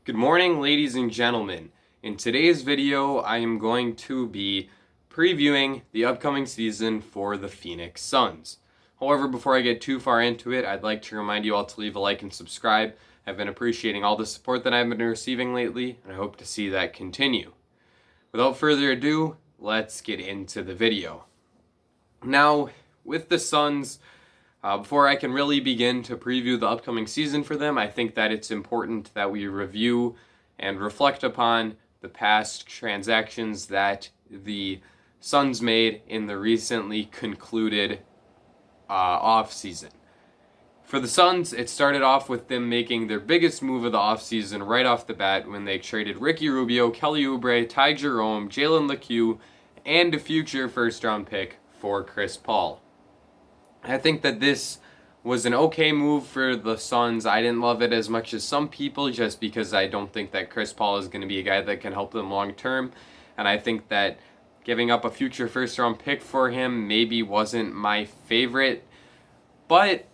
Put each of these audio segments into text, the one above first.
Good morning, ladies and gentlemen. In today's video, I am going to be previewing the upcoming season for the Phoenix Suns. However, before I get too far into it, I'd like to remind you all to leave a like and subscribe. I've been appreciating all the support that I've been receiving lately, and I hope to see that continue. Without further ado, let's get into the video. Now, with the Suns, before I can really begin to preview the upcoming season for them, I think that it's important that we review and reflect upon the past transactions that the Suns made in the recently concluded offseason. For the Suns, it started off with them making their biggest move of the offseason right off the bat when they traded Ricky Rubio, Kelly Oubre, Ty Jerome, Jalen Lecque, and a future first-round pick for Chris Paul. I think that this was an okay move for the Suns. I didn't love it as much as some people just because I don't think that Chris Paul is going to be a guy that can help them long term. And I think that giving up a future first round pick for him maybe wasn't my favorite. But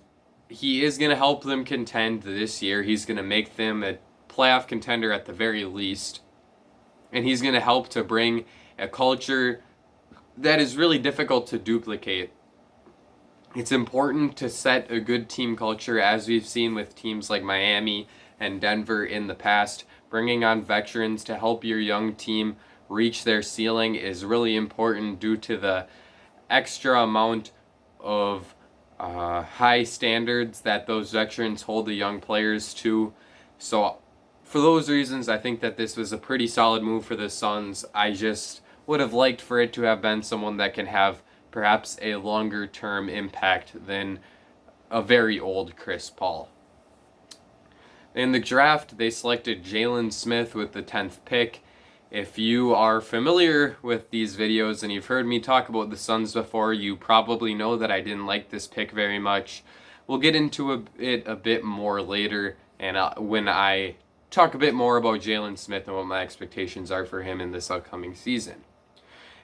he is going to help them contend this year. He's going to make them a playoff contender at the very least. And he's going to help to bring a culture that is really difficult to duplicate. It's important to set a good team culture, as we've seen with teams like Miami and Denver in the past. Bringing on veterans to help your young team reach their ceiling is really important due to the extra amount of high standards that those veterans hold the young players to. So for those reasons, I think that this was a pretty solid move for the Suns. I just would have liked for it to have been someone that can have perhaps a longer term impact than a very old Chris Paul. In the draft, they selected Jalen Smith with the 10th pick. If you are familiar with these videos and you've heard me talk about the Suns before, you probably know that I didn't like this pick very much. We'll get into it a bit more later, and when I talk a bit more about Jalen Smith and what my expectations are for him in this upcoming season.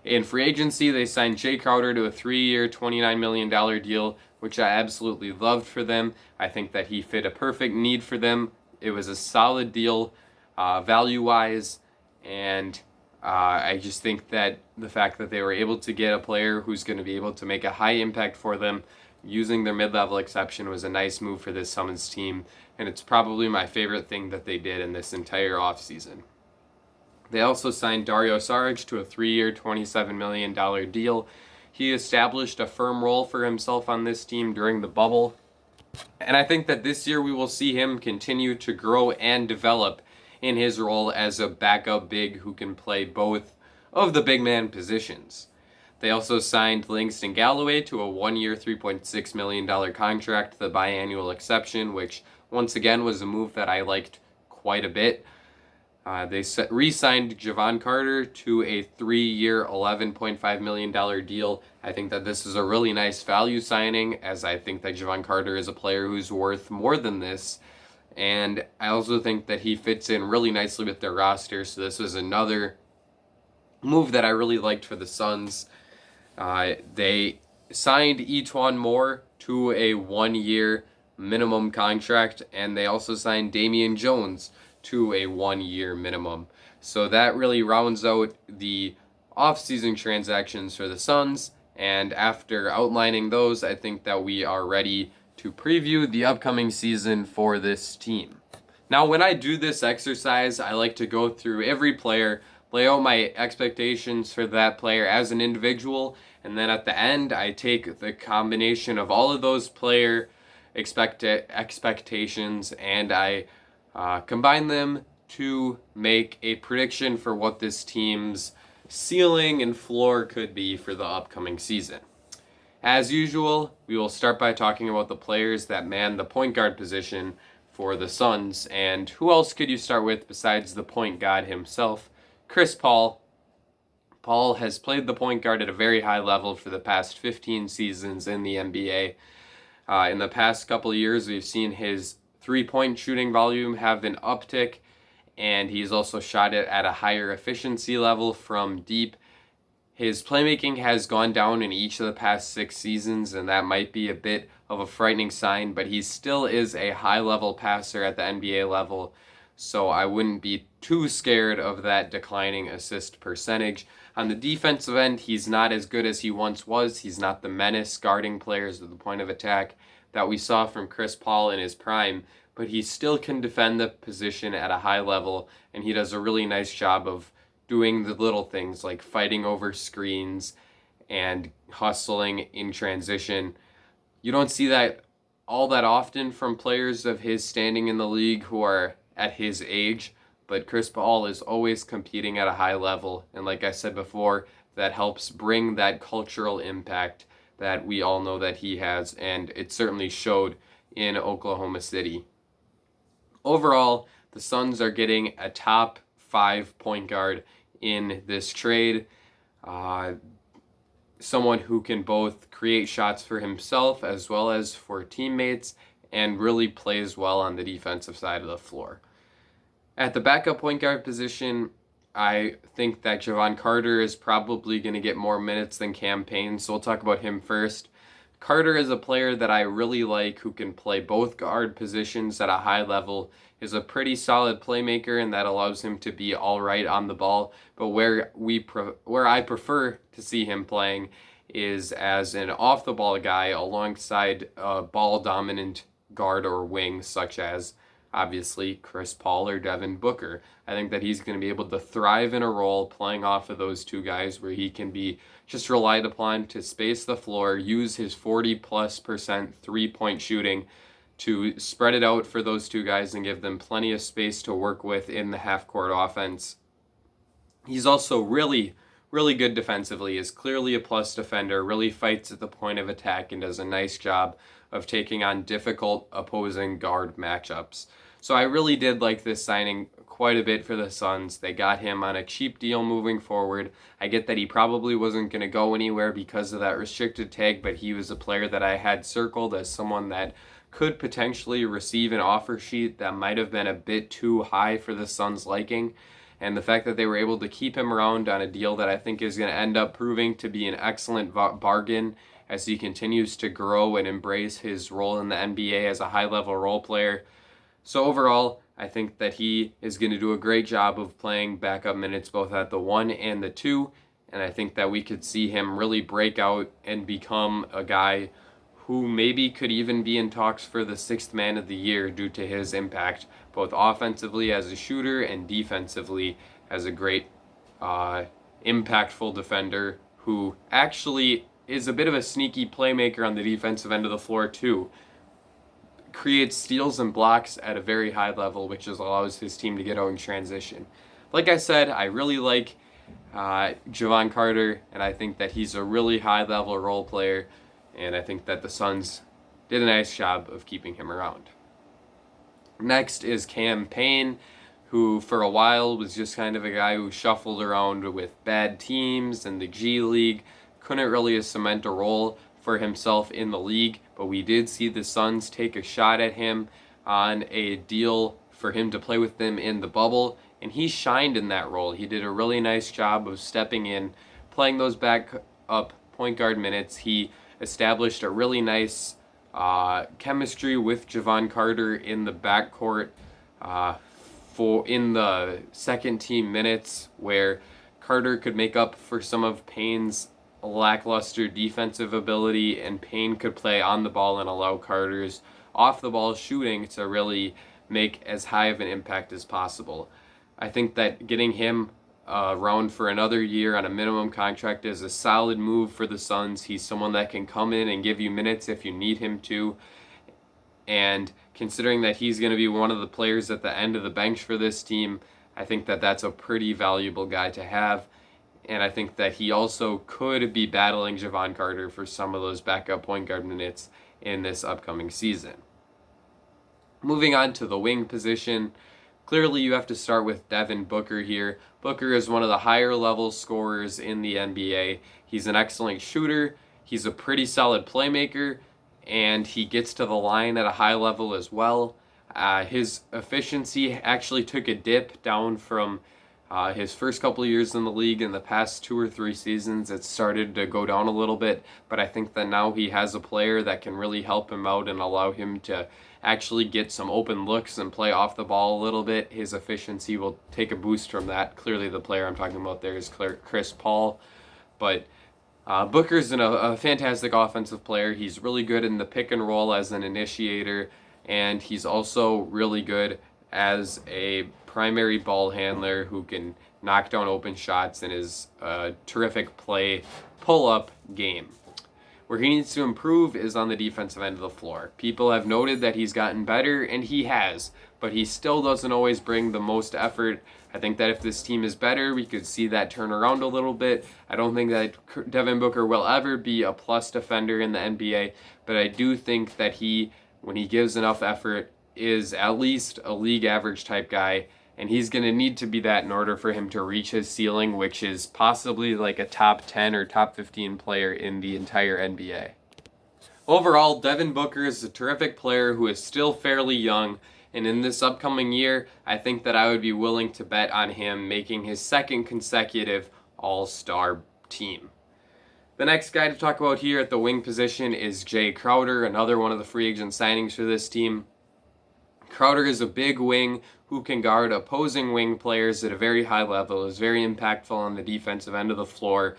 In free agency, they signed Jae Crowder to a 3-year, $29 million deal, which I absolutely loved for them. I think that he fit a perfect need for them. It was a solid deal value-wise, and I just think that the fact that they were able to get a player who's going to be able to make a high impact for them using their mid-level exception was a nice move for this Suns team, and it's probably my favorite thing that they did in this entire offseason. They also signed Dario Saric to a 3-year, $27 million deal. He established a firm role for himself on this team during the bubble. And I think that this year we will see him continue to grow and develop in his role as a backup big who can play both of the big man positions. They also signed Langston Galloway to a 1-year, $3.6 million contract, the biannual exception, which once again was a move that I liked quite a bit. They re-signed Jevon Carter to a 3-year, $11.5 million deal. I think that this is a really nice value signing, as I think that Jevon Carter is a player who's worth more than this. And I also think that he fits in really nicely with their roster, so this was another move that I really liked for the Suns. They signed E'Twaun Moore to a 1-year minimum contract, and they also signed Damian Jones to a 1-year minimum. So that really rounds out the off-season transactions for the Suns, and after outlining those, I think that we are ready to preview the upcoming season for this team. Now, when I do this exercise, I like to go through every player, lay out my expectations for that player as an individual, and then at the end, I take the combination of all of those player expectations and I combine them to make a prediction for what this team's ceiling and floor could be for the upcoming season. As usual, we will start by talking about the players that man the point guard position for the Suns. And who else could you start with besides the point guard himself? Chris Paul. Paul has played the point guard at a very high level for the past 15 seasons in the NBA. In the past couple of years, we've seen his three-point shooting volume have an uptick, and he's also shot it at a higher efficiency level from deep. His playmaking has gone down in each of the past 6 seasons, and that might be a bit of a frightening sign, but he still is a high-level passer at the NBA level. so I wouldn't be too scared of that declining assist percentage. On the defensive end, he's not as good as he once was. He's not the menace guarding players at the point of attack that we saw from Chris Paul in his prime, but he still can defend the position at a high level, and he does a really nice job of doing the little things like fighting over screens and hustling in transition. You don't see that all that often from players of his standing in the league who are at his age, but Chris Paul is always competing at a high level, and like I said before, that helps bring that cultural impact that we all know that he has, and it certainly showed in Oklahoma City. Overall, the Suns are getting a top 5 point guard in this trade. Someone who can both create shots for himself as well as for teammates and really plays well on the defensive side of the floor. At the backup point guard position, I think that Jevon Carter is probably going to get more minutes than Cam Payne, so we'll talk about him first. Carter is a player that I really like who can play both guard positions at a high level, is a pretty solid playmaker, and that allows him to be all right on the ball. But where I prefer to see him playing is as an off-the-ball guy alongside a ball-dominant guard or wing, such as obviously Chris Paul or Devin Booker. I think that he's going to be able to thrive in a role playing off of those two guys where he can be just relied upon to space the floor, use his 40+% three-point shooting to spread it out for those two guys and give them plenty of space to work with in the half-court offense. He's also really good defensively, is clearly a plus defender, really fights at the point of attack and does a nice job of taking on difficult opposing guard matchups. So I really did like this signing quite a bit for the Suns. They got him on a cheap deal moving forward. I get that he probably wasn't going to go anywhere because of that restricted tag, but he was a player that I had circled as someone that could potentially receive an offer sheet that might have been a bit too high for the Suns' liking. And the fact that they were able to keep him around on a deal that I think is going to end up proving to be an excellent bargain as he continues to grow and embrace his role in the NBA as a high-level role player. So overall, I think that he is going to do a great job of playing backup minutes both at the 1 and the 2, and I think that we could see him really break out and become a guy who maybe could even be in talks for the 6th man of the year due to his impact, both offensively as a shooter and defensively as a great impactful defender who actually is a bit of a sneaky playmaker on the defensive end of the floor too. Creates steals and blocks at a very high level, which allows his team to get out in transition. Like I said, I really like Jevon Carter, and I think that he's a really high-level role player, and I think that the Suns did a nice job of keeping him around. Next is Cam Payne, who for a while was just kind of a guy who shuffled around with bad teams and the G League, couldn't really cement a role for himself in the league, but we did see the Suns take a shot at him on a deal for him to play with them in the bubble, and he shined in that role. He did a really nice job of stepping in, playing those back up point guard minutes. He established a really nice chemistry with Jevon Carter in the backcourt in the second team minutes, where Carter could make up for some of Payne's lackluster defensive ability, and Payne could play on the ball and allow Carter's off the ball shooting to really make as high of an impact as possible. I think that getting him around for another year on a minimum contract is a solid move for the Suns. He's someone that can come in and give you minutes if you need him to, and considering that he's going to be one of the players at the end of the bench for this team, I think that that's a pretty valuable guy to have. And I think that he also could be battling Jevon Carter for some of those backup point guard minutes in this upcoming season. Moving on to the wing position, clearly you have to start with Devin Booker here. Booker is one of the higher level scorers in the NBA. He's an excellent shooter, he's a pretty solid playmaker, and he gets to the line at a high level as well. His efficiency actually took a dip down from his first couple of years in the league. In the past 2 or 3 seasons, it started to go down a little bit, but I think that now he has a player that can really help him out and allow him to actually get some open looks and play off the ball a little bit, his efficiency will take a boost from that. Clearly the player I'm talking about there is Chris Paul, but Booker's a fantastic offensive player. He's really good in the pick and roll as an initiator, and he's also really good as a primary ball handler who can knock down open shots in his terrific play pull-up game. Where he needs to improve is on the defensive end of the floor. People have noted that he's gotten better, and he has, but he still doesn't always bring the most effort. I think that if this team is better, we could see that turn around a little bit. I don't think that Devin Booker will ever be a plus defender in the NBA, but I do think that he, when he gives enough effort, is at least a league average type guy, and he's going to need to be that in order for him to reach his ceiling, which is possibly like a top 10 or top 15 player in the entire NBA. Overall, Devin Booker is a terrific player who is still fairly young, and in this upcoming year, I think that I would be willing to bet on him making his second consecutive All-Star team. The next guy to talk about here at the wing position is Jae Crowder, another one of the free agent signings for this team. Crowder is a big wing who can guard opposing wing players at a very high level, is very impactful on the defensive end of the floor,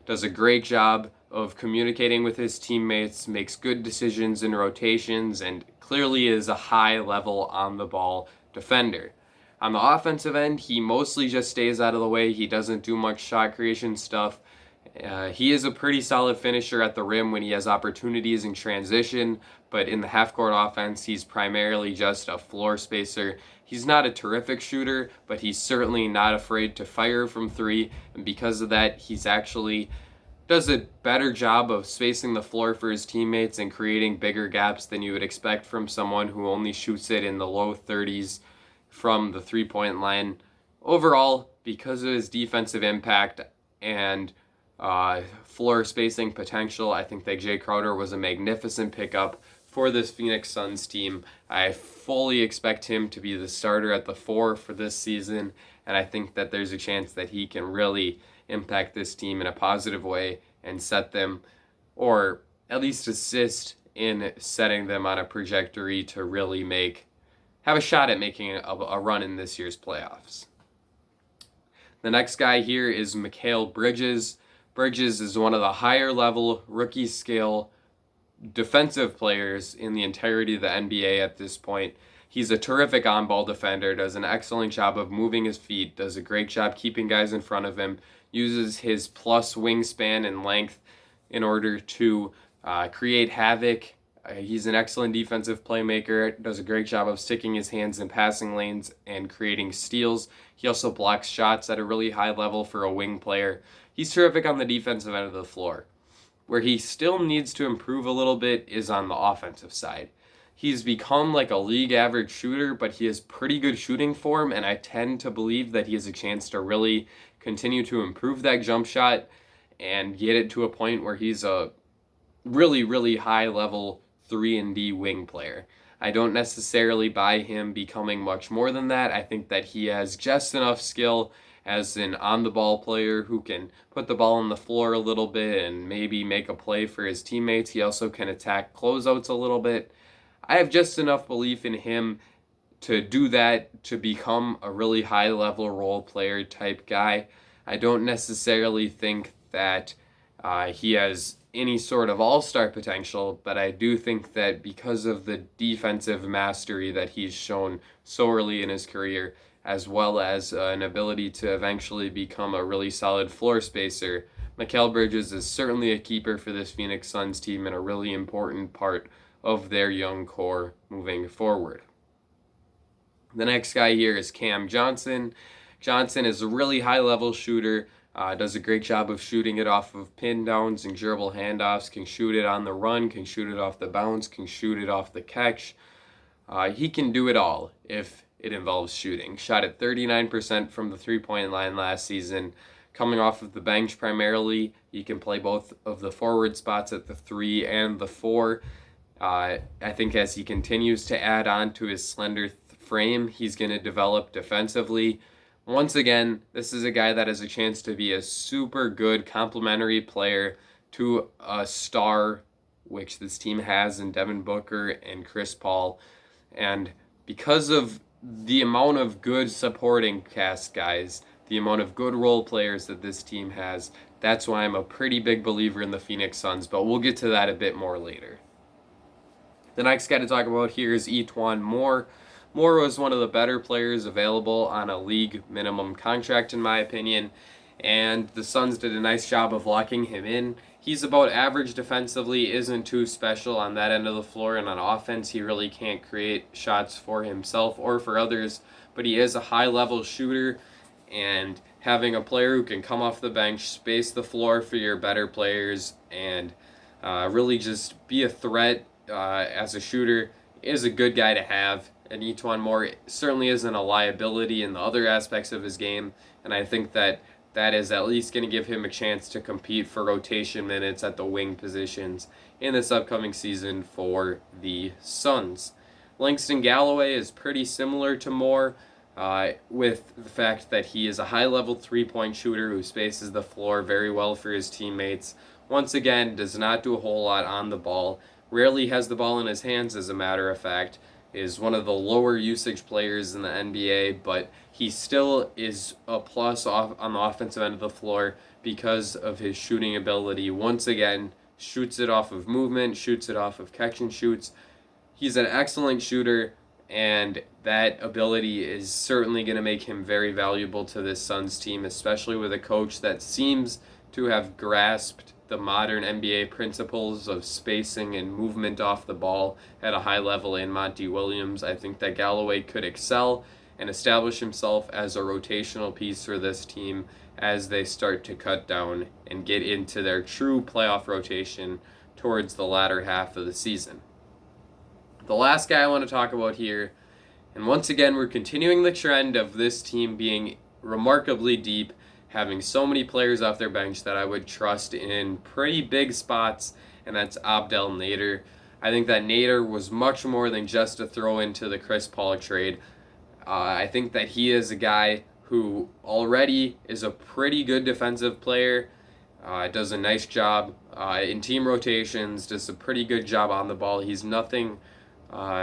does a great job of communicating with his teammates, makes good decisions in rotations, and clearly is a high-level on-the-ball defender. On the offensive end, he mostly just stays out of the way. He doesn't do much shot creation stuff. He is a pretty solid finisher at the rim when he has opportunities in transition, but in the half-court offense, he's primarily just a floor spacer. He's not a terrific shooter, but he's certainly not afraid to fire from three, and because of that, he's actually does a better job of spacing the floor for his teammates and creating bigger gaps than you would expect from someone who only shoots it in the low 30s from the three-point line. Overall, because of his defensive impact and floor spacing potential, I think that Jae Crowder was a magnificent pickup for this Phoenix Suns team. I fully expect him to be the starter at the 4 for this season, and I think that there's a chance that he can really impact this team in a positive way and set them, or at least assist in setting them on a trajectory to really have a shot at making a run in this year's playoffs. The next guy here is Mikal Bridges. Bridges is one of the higher level rookie scale defensive players in the entirety of the NBA at this point. He's a terrific on-ball defender, does an excellent job of moving his feet, does a great job keeping guys in front of him, uses his plus wingspan and length in order to create havoc. He's an excellent defensive playmaker, does a great job of sticking his hands in passing lanes and creating steals. He also blocks shots at a really high level for a wing player. He's terrific on the defensive end of the floor. Where he still needs to improve a little bit is on the offensive side. He's become like a league average shooter, but he has pretty good shooting form, and I tend to believe that he has a chance to really continue to improve that jump shot and get it to a point where he's a really, really high level 3-and-D wing player. I don't necessarily buy him becoming much more than that. I think that he has just enough skill as an on-the-ball player who can put the ball on the floor a little bit and maybe make a play for his teammates. He also can attack closeouts a little bit. I have just enough belief in him to do that, to become a really high-level role player type guy. I don't necessarily think that he has any sort of all-star potential, but I do think that because of the defensive mastery that he's shown so early in his career, as well as an ability to eventually become a really solid floor spacer, Mikal Bridges is certainly a keeper for this Phoenix Suns team and a really important part of their young core moving forward. The next guy here is Cam Johnson. Johnson is a really high-level shooter, does a great job of shooting it off of pin downs and dribble handoffs, can shoot it on the run, can shoot it off the bounce, can shoot it off the catch. He can do it all if it involves shooting. Shot at 39% from the three-point line last season. Coming off of the bench primarily, he can play both of the forward spots at the 3 and the 4. I think as he continues to add on to his slender frame, he's going to develop defensively. Once again, this is a guy that has a chance to be a super good complementary player to a star, which this team has in Devin Booker and Chris Paul. And because of the amount of good supporting cast guys, the amount of good role players that this team has, that's why I'm a pretty big believer in the Phoenix Suns, but we'll get to that a bit more later. The next guy to talk about here is E'Twaun Moore. Moore was one of the better players available on a league minimum contract, in my opinion, and the Suns did a nice job of locking him in. He's about average defensively, isn't too special on that end of the floor, and on offense, he really can't create shots for himself or for others, but he is a high-level shooter, and having a player who can come off the bench, space the floor for your better players, and really just be a threat as a shooter is a good guy to have. And E'Twaun Moore certainly isn't a liability in the other aspects of his game, and I think that is at least going to give him a chance to compete for rotation minutes at the wing positions in this upcoming season for the Suns. Langston Galloway is pretty similar to Moore, with the fact that he is a high-level three-point shooter who spaces the floor very well for his teammates. Once again, does not do a whole lot on the ball, rarely has the ball in his hands, as a matter of fact, is one of the lower usage players in the NBA, but he still is a plus on the offensive end of the floor because of his shooting ability. Once again, shoots it off of movement, shoots it off of catch and shoots. He's an excellent shooter, and that ability is certainly going to make him very valuable to this Suns team, especially with a coach that seems to have grasped the modern NBA principles of spacing and movement off the ball at a high level in Monty Williams. I think that Galloway could excel and establish himself as a rotational piece for this team as they start to cut down and get into their true playoff rotation towards the latter half of the season. The last guy I want to talk about here, and once again, we're continuing the trend of this team being remarkably deep, having so many players off their bench that I would trust in pretty big spots, and that's Abdel Nader. I think that Nader was much more than just a throw into the Chris Paul trade. I think that he is a guy who already is a pretty good defensive player, does a nice job in team rotations, does a pretty good job on the ball. He's nothing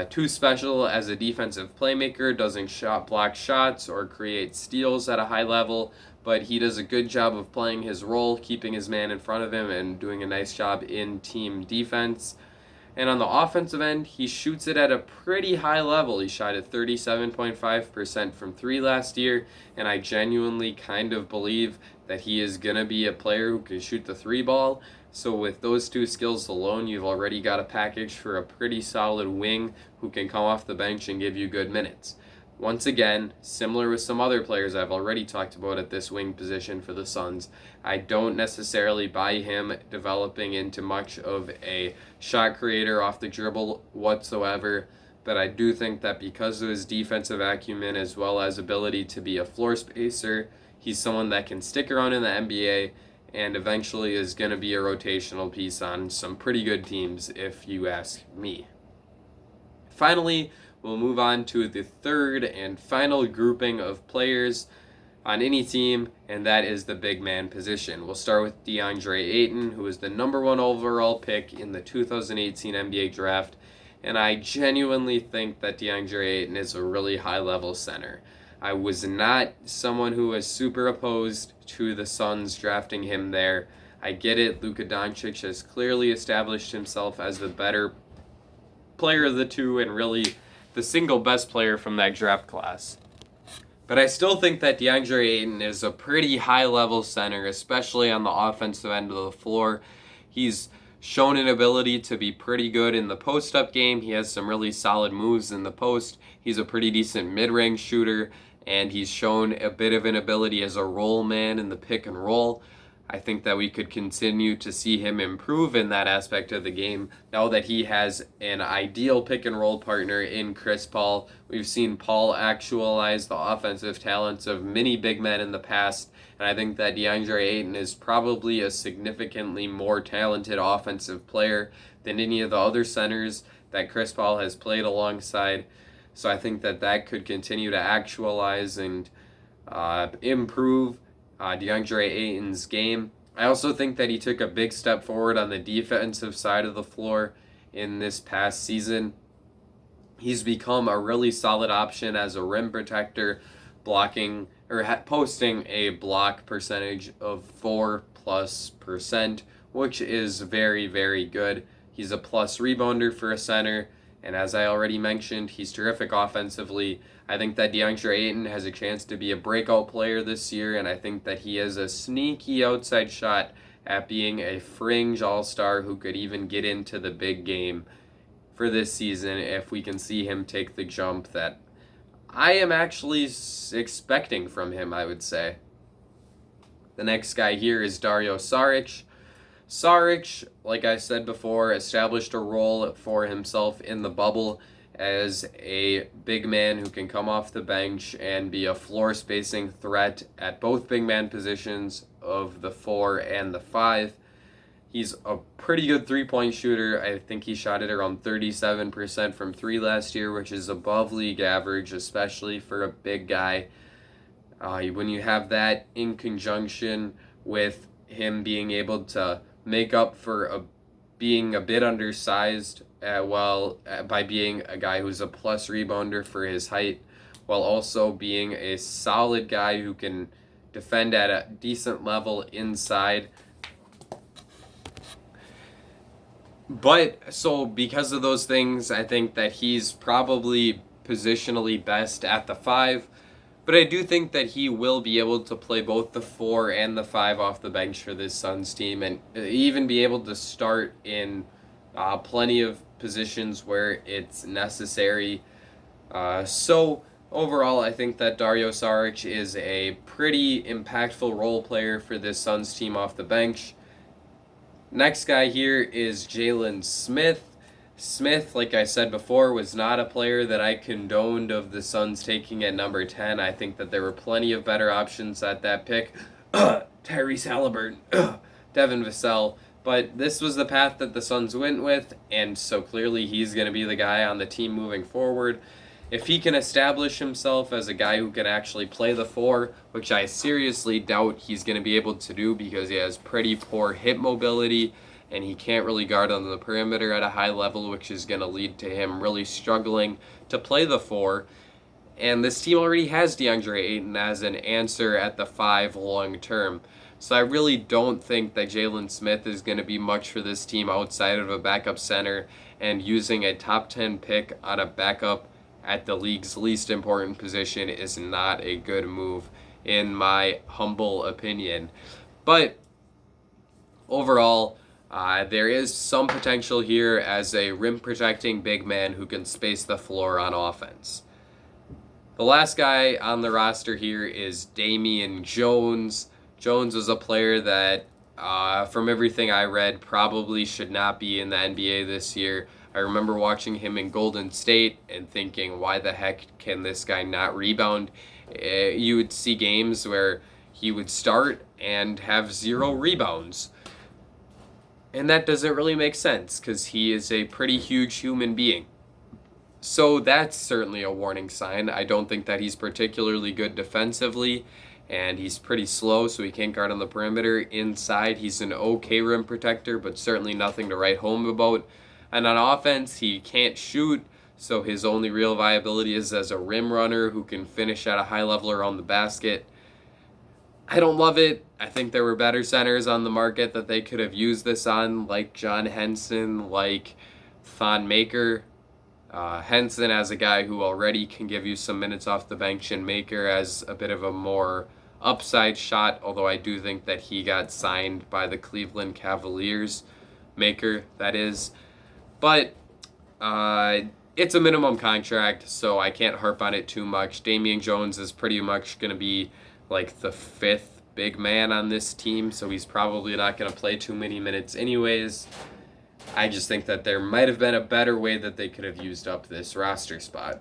too special as a defensive playmaker, doesn't block shots or create steals at a high level, but he does a good job of playing his role, keeping his man in front of him, and doing a nice job in team defense. And on the offensive end, he shoots it at a pretty high level. He shot at 37.5% from three last year, and I genuinely kind of believe that he is going to be a player who can shoot the three ball. So with those two skills alone, you've already got a package for a pretty solid wing who can come off the bench and give you good minutes. Once again, similar with some other players I've already talked about at this wing position for the Suns, I don't necessarily buy him developing into much of a shot creator off the dribble whatsoever, but I do think that because of his defensive acumen as well as ability to be a floor spacer, he's someone that can stick around in the NBA and eventually is going to be a rotational piece on some pretty good teams, if you ask me. Finally, we'll move on to the third and final grouping of players on any team, and that is the big man position. We'll start with DeAndre Ayton, who was the number one overall pick in the 2018 NBA draft, and I genuinely think that DeAndre Ayton is a really high-level center. I was not someone who was super opposed to the Suns drafting him there. I get it, Luka Doncic has clearly established himself as the better player of the two and really the single best player from that draft class. But I still think that DeAndre Ayton is a pretty high-level center, especially on the offensive end of the floor. He's shown an ability to be pretty good in the post-up game. He has some really solid moves in the post. He's a pretty decent mid-range shooter, and he's shown a bit of an ability as a roll man in the pick and roll. I think that we could continue to see him improve in that aspect of the game now that he has an ideal pick and roll partner in Chris Paul. We've seen Paul actualize the offensive talents of many big men in the past, and I think that DeAndre Ayton is probably a significantly more talented offensive player than any of the other centers that Chris Paul has played alongside. So I think that could continue to actualize and improve DeAndre Ayton's game. I also think that he took a big step forward on the defensive side of the floor in this past season. He's become a really solid option as a rim protector, blocking or posting a block percentage of 4+%, which is very, very good. He's a plus rebounder for a center, and as I already mentioned, he's terrific offensively. I think that DeAndre Ayton has a chance to be a breakout player this year, and I think that he has a sneaky outside shot at being a fringe all-star who could even get into the big game for this season if we can see him take the jump that I am actually expecting from him, I would say. The next guy here is Dario Saric. Saric, like I said before, established a role for himself in the bubble as a big man who can come off the bench and be a floor spacing threat at both big man positions of the 4 and the 5. He's a pretty good three-point shooter. I think he shot it around 37% from 3 last year, which is above league average, especially for a big guy. When you have that in conjunction with him being able to make up for being a bit undersized by being a guy who's a plus rebounder for his height, while also being a solid guy who can defend at a decent level inside. But so because of those things, I think that he's probably positionally best at the 5. But I do think that he will be able to play both the 4 and the 5 off the bench for this Suns team, and even be able to start in plenty of positions where it's necessary. So overall, I think that Dario Saric is a pretty impactful role player for this Suns team off the bench. Next guy here is Jalen Smith. Smith, like I said before, was not a player that I condoned of the Suns taking at number 10. I think that there were plenty of better options at that pick. Tyrese Halliburton, Devin Vassell. But this was the path that the Suns went with, and so clearly he's going to be the guy on the team moving forward. If he can establish himself as a guy who can actually play the 4, which I seriously doubt he's going to be able to do because he has pretty poor hip mobility and he can't really guard on the perimeter at a high level, which is going to lead to him really struggling to play the 4. And this team already has DeAndre Ayton as an answer at the 5 long term. So I really don't think that Jalen Smith is going to be much for this team outside of a backup center, and using a top 10 pick on a backup at the league's least important position is not a good move, in my humble opinion. But overall, there is some potential here as a rim-protecting big man who can space the floor on offense. The last guy on the roster here is Damian Jones. Jones was a player that, from everything I read, probably should not be in the NBA this year. I remember watching him in Golden State and thinking, why the heck can this guy not rebound? You would see games where he would start and have 0 rebounds. And that doesn't really make sense because he is a pretty huge human being. So that's certainly a warning sign. I don't think that he's particularly good defensively, and he's pretty slow, so he can't guard on the perimeter. Inside, he's an okay rim protector, but certainly nothing to write home about. And on offense, he can't shoot, so his only real viability is as a rim runner who can finish at a high level around the basket. I don't love it. I think there were better centers on the market that they could have used this on, like John Henson, like Thon Maker. Henson as a guy who already can give you some minutes off the bench, and Maker as a bit of a more upside shot, although I do think that he got signed by the Cleveland Cavaliers. Maker, that is. But it's a minimum contract, so I can't harp on it too much. Damian Jones is pretty much going to be like the 5th big man on this team, so he's probably not going to play too many minutes anyways. I just think that there might have been a better way that they could have used up this roster spot.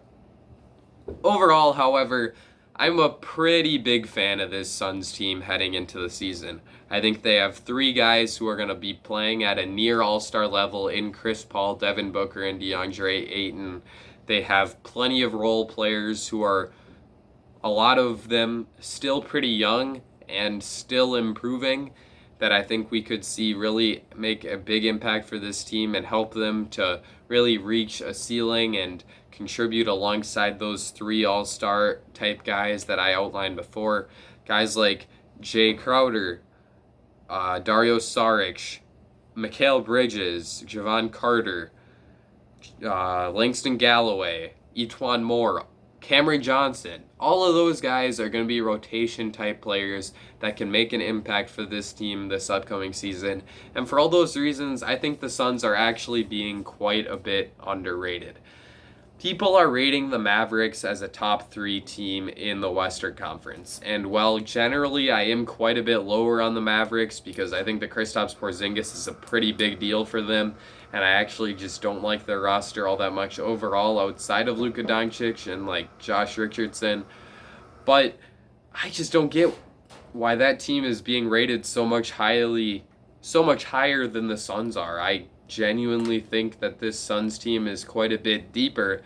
Overall, however, I'm a pretty big fan of this Suns team heading into the season. I think they have 3 guys who are going to be playing at a near all-star level in Chris Paul, Devin Booker, and DeAndre Ayton. They have plenty of role players who are, a lot of them, still pretty young and still improving, that I think we could see really make a big impact for this team and help them to really reach a ceiling and contribute alongside those three all-star type guys that I outlined before. Guys like Jay Crowder, Dario Saric, Mikal Bridges, Javon Carter, Langston Galloway, Etuan Moore, Cameron Johnson. All of those guys are going to be rotation type players that can make an impact for this team this upcoming season. And for all those reasons, I think the Suns are actually being quite a bit underrated. People are rating the Mavericks as a top 3 team in the Western Conference. And while generally I am quite a bit lower on the Mavericks because I think the Kristaps Porzingis is a pretty big deal for them, and I actually just don't like their roster all that much overall outside of Luka Doncic and like Josh Richardson. But I just don't get why that team is being rated so much higher than the Suns are. I genuinely think that this Suns team is quite a bit deeper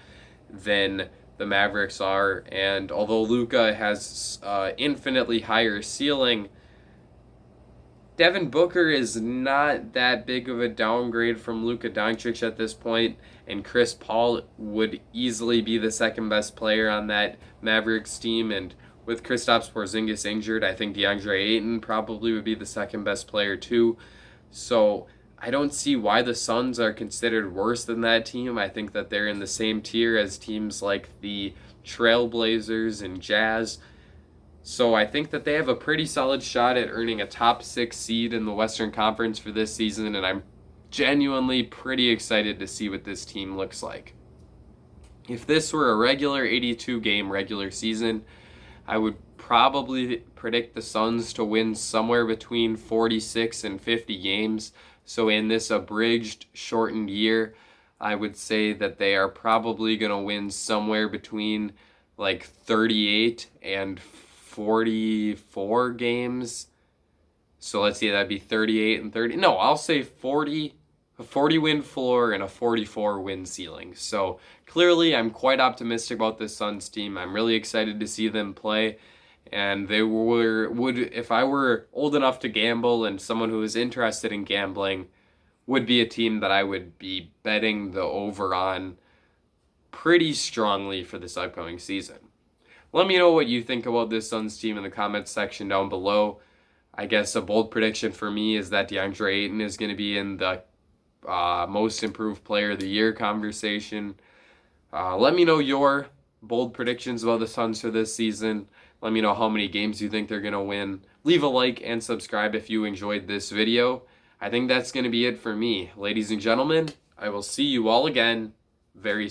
than the Mavericks are, and although Luka has infinitely higher ceiling, Devin Booker is not that big of a downgrade from Luka Doncic at this point, and Chris Paul would easily be the second best player on that Mavericks team, and with Kristaps Porzingis injured, I think DeAndre Ayton probably would be the second best player too. So I don't see why the Suns are considered worse than that team. I think that they're in the same tier as teams like the Trailblazers and Jazz. So I think that they have a pretty solid shot at earning a top 6 seed in the Western Conference for this season, and I'm genuinely pretty excited to see what this team looks like. If this were a regular 82-game regular season, I would probably predict the Suns to win somewhere between 46 and 50 games. So in this abridged, shortened year, I would say that they are probably going to win somewhere between like 38 and 44 games. So let's see, that'd be 38 and 30. No, I'll say 40, a 40 win floor and a 44 win ceiling. So clearly I'm quite optimistic about this Suns team. I'm really excited to see them play. And they would, if I were old enough to gamble and someone who is interested in gambling, would be a team that I would be betting the over on pretty strongly for this upcoming season. Let me know what you think about this Suns team in the comments section down below. I guess a bold prediction for me is that DeAndre Ayton is going to be in the most improved player of the year conversation. Let me know your bold predictions about the Suns for this season. Let me know how many games you think they're going to win. Leave a like and subscribe if you enjoyed this video. I think that's going to be it for me. Ladies and gentlemen, I will see you all again very soon.